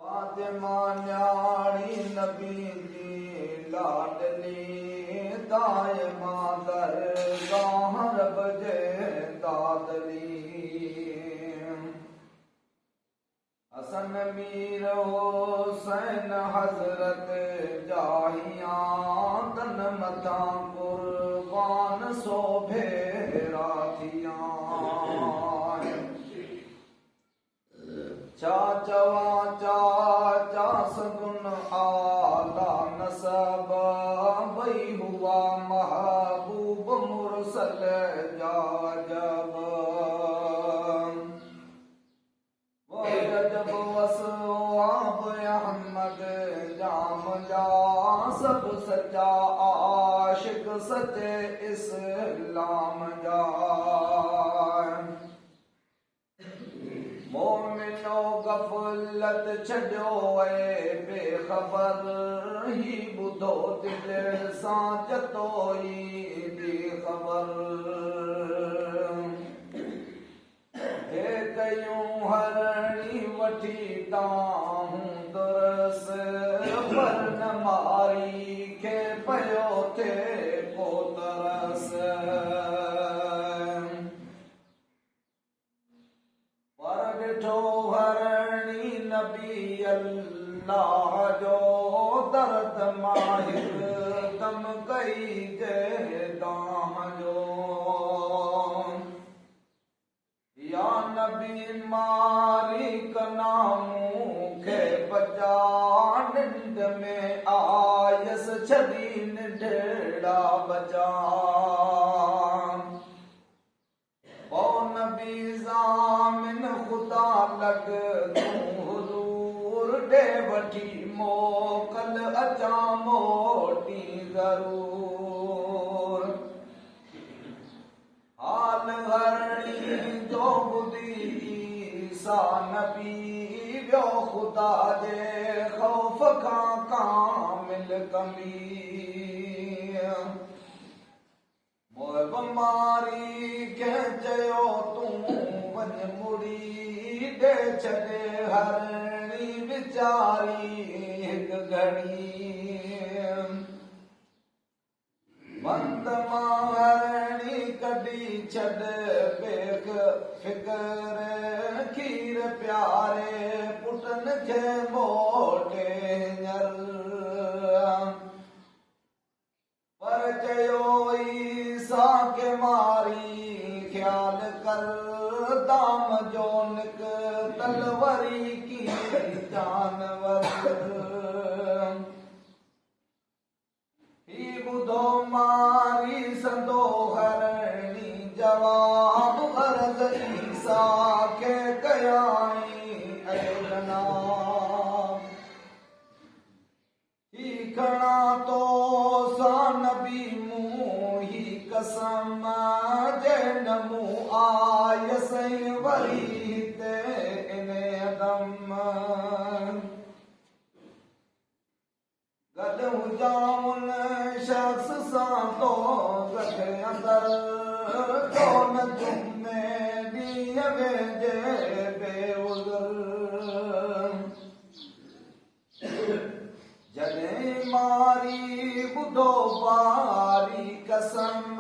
फातिमा न्याणी नबी जी लाडली ताए मादर गाह रब जे दादली हसन मीर हुसैन हजरत जाहिया तन मथा कुर्बान सो भेरा थिया चा चवा चा सगुन आला नसब बई हुआ महबूब मुरसल जा जब जब वसवाब अहमद जाम जा सब सच्चा आशिक सच्चे इस्लाम जा मोमिनो गफलत छॾियो ऐं बेख़बर ही ॿुधो दिलि सां जतो ई बेख़बर हे कयूं हरणी वठी ताहूं दुरस पर न मारी खे पियो थिए को तरस ॾिठो हरणी नबी अल्लाह जो दर्द माहिर दम कई जे दाह जो या नबी मारी कनामू खे बचा निंड में आयस छदी निढड़ा बचा ओ नबी ज़ामिन खुदा लग तूं हुजूर ॾे वठी मोकल अचा मोटी ज़रूर हाल हरणी जो ॿुधी ईसा नबी वियो खुदा जे ख़ौफ़ खां कामिल कमी मोहब मारी खे चयो तूं वञ मुड़ी ॾे छॾे हरणी वीचारी हिकु घड़ी बंद मां हरणी कढी छॾ बेख फिकर खीर प्यारे पुटनि खे मोटे हींअर पर चयो ईसा के मारी ख्याल कर दाम जो निक तलवरी की जानवर ही ॿुधो मारी संदो हरणी जवाब अर्ज़ ईसा खे कयाई ऐं जनाब ही खणा तो सा नबी मूं ही कसम जे नमू आयस वरी ते इन दम गॾु हुजां शख़्स सां तो गॾु अंदर कोन जुमे ॾींहं वेझे बेउज़र जॾहिं मारी ॿुधो बारी कसम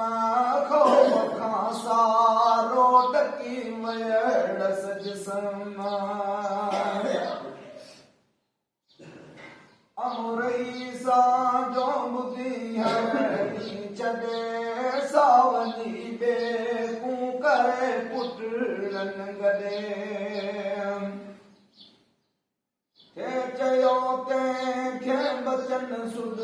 ख़ौफ़ खां सारो ॾकी वयसि जिस्म अमुर ईसा जो ॿुधी हरणी छॾे सावनी बेकूं करे पुटनि गॾे थे चयो तंहिंखे बचन सुध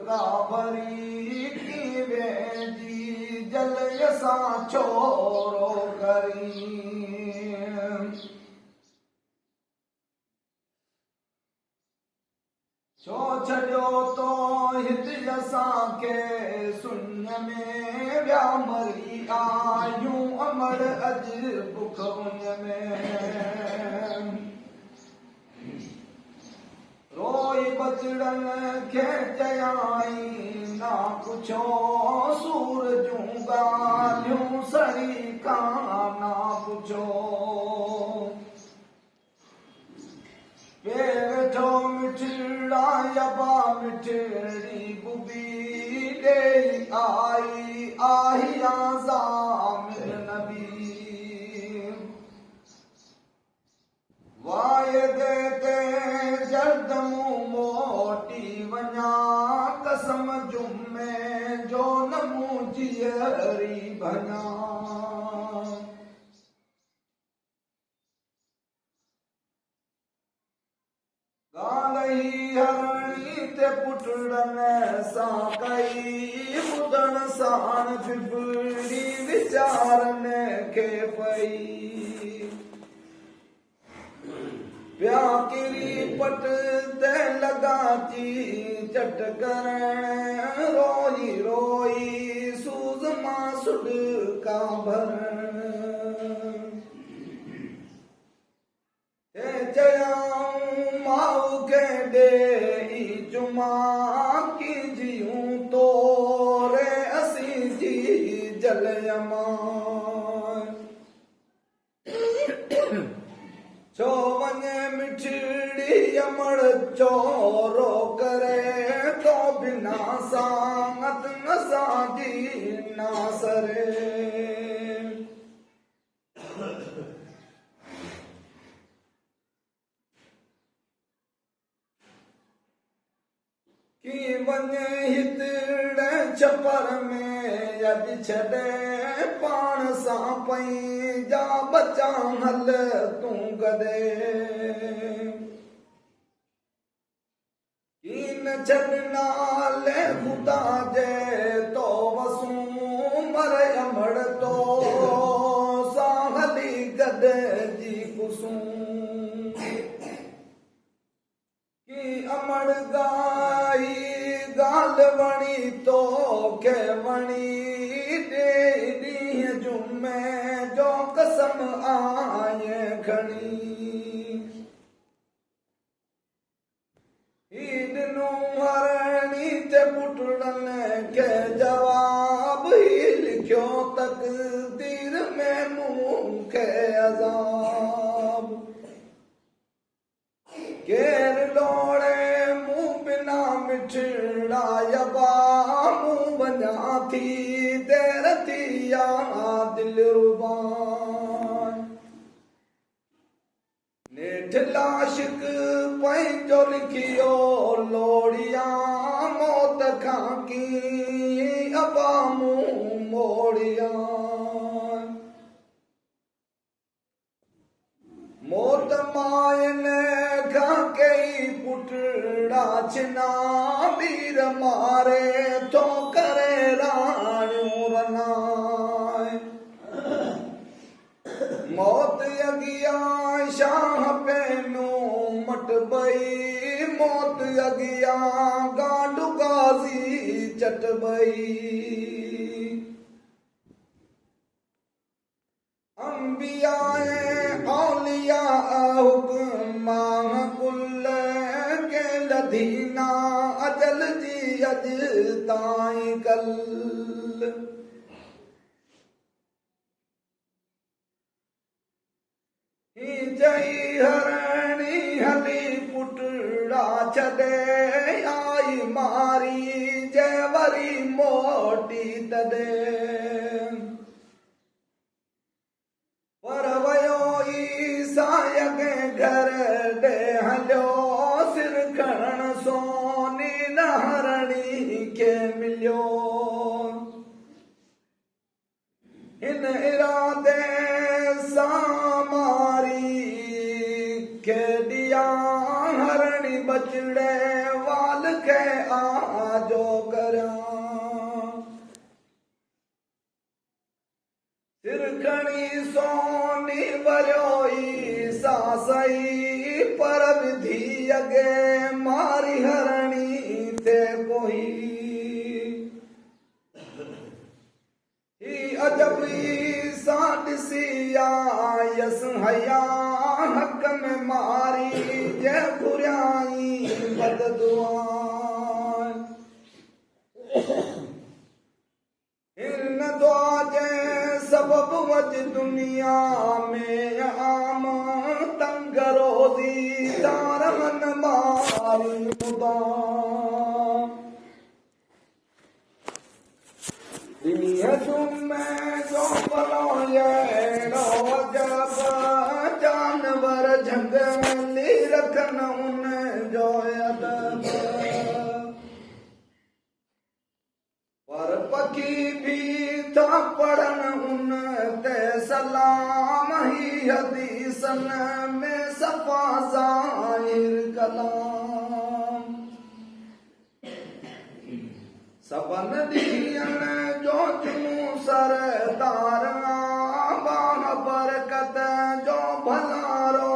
का भरी की वेंदी जलय सां छोरो करी छो छॾियो तो हिते असांखे सुन में विया मरी आयूं अमर अॼु बुख उन में रोई बचड़नि खे चयाई ना पुछो सूर जूं ॻाल्हियूं सड़ी खां ना पुछो वेठो मिठड़ा यबा मिठड़ी बुबी दे आई आज़ामिन नबी वायदे ते जल्द मूं मोटी वञा कसम जुमे जो न मूं जियरी भञा गालही हरणी ते पुटड़न सां कई ॿुधण साण फिफड़ी वीचारन खे पई पिया किरी पट ते लॻा थी चट करण रोई रोई सूज़ मां सुॾका भरण चयाऊं माउ खे ॾेई चुमा की जियूं तोरे असीं जी जलयमा छो वञे मिठड़ी अमड़ चोरो करे तो बिना सांगत न साधी ना सरे की वञे हितड़े छपर में अॼु छॾे पाण सां पई जा बचा हल तूं गॾे की न छॾ नाले ख़ुदा जे तो वसूं मर अमड़ तो सां हली गॾिजी कुसूं की अमड़ गाई गाल वणी तो खे वणी ॾे ॾींहं जुमे जो कसम आए खणी ही ॾिनो हरणी ते पुटड़न खे जवाब ही लिखियो तक़दीर में मूंखे अज़ाब केर लोड़े मूं बिना मिठड़ा यबा मूं वञा थी देर थी या दिल रुबान नेठ लाशिक पंहिंजो लिखियो लोड़िया मौत खां की अबा मूं मोड़िया मौत मायन खां कई पुटड़ा छिना वीर मारे थो करे राणियूं रनाए मौत अगियां शाह पेनूं मट बई मौत अगियां गांडू गाज़ी चट बई अंबियाए औलिया हुक्म कुल के लधीना अजल जी अज ताईं कल ही जई हरणी हली पुटड़ा छॾे आई मारी जे वरी मोटी तॾे पर वयो ईसाय के घर ॾे हलियो सिर खणण सोनी न हरणी खे मिलियो हिन इरादे सां मारी खे ॾिया हरणी बचड़े वाल खे आजो करियां सिर खणी सोनी वरियो ईसा सही पर विधी अॻे मारी हरणी ते पोई ही अजब ईसा ॾिसी आयस हया हक़ में मारी जे घुरियाई बददुआ हिन दुआ जे सबब वज दुनिया में आम तंग रोज़ रोज़ी दारन मारी मुदाम में जो बलायणो जब जानवर झंगली रखन उन जो अदब पर पखी भी था पढ़न उन ते सलाम ही हदीसन में सफा ज़ाहिर कलाम सबन दियन जो चुनू सरदार बाह बरकत जो भलारो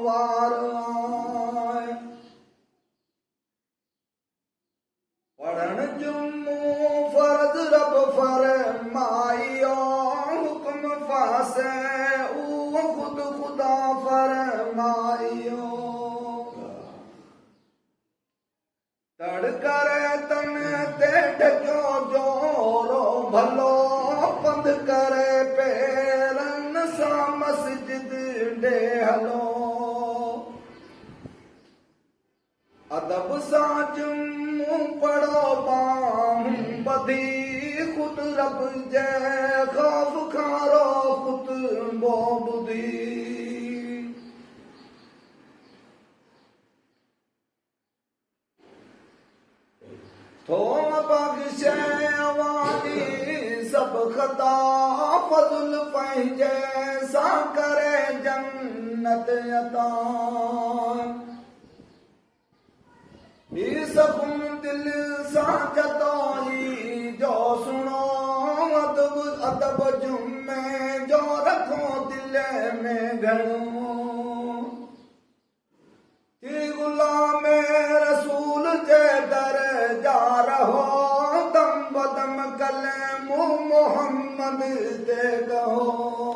वार आए पढ़न जुम्मू फर्ज रब फरमाइयो हुक्म फासे ऊ खुद खुदा फरमाइयो तड़ करे तन ते ढक्यो जोरो भलो पंध करे पेरन सा मस्जिद डे हलो अदब सा जुम्मू पढ़ो बाम बधी खुद रब जे खौफ खारो खुद बो बुधी थोम बख्शे अवानी सब खता फज़ल पंहिंजे सा करे जन्नत अता सकुन दिल सा जतोई जो सुनो अदब अदब जुम्मे जो रखो दिल में घणो गुलाम रसूल जे दर जा रहो दम बदम कले मोहम्मद ते कहो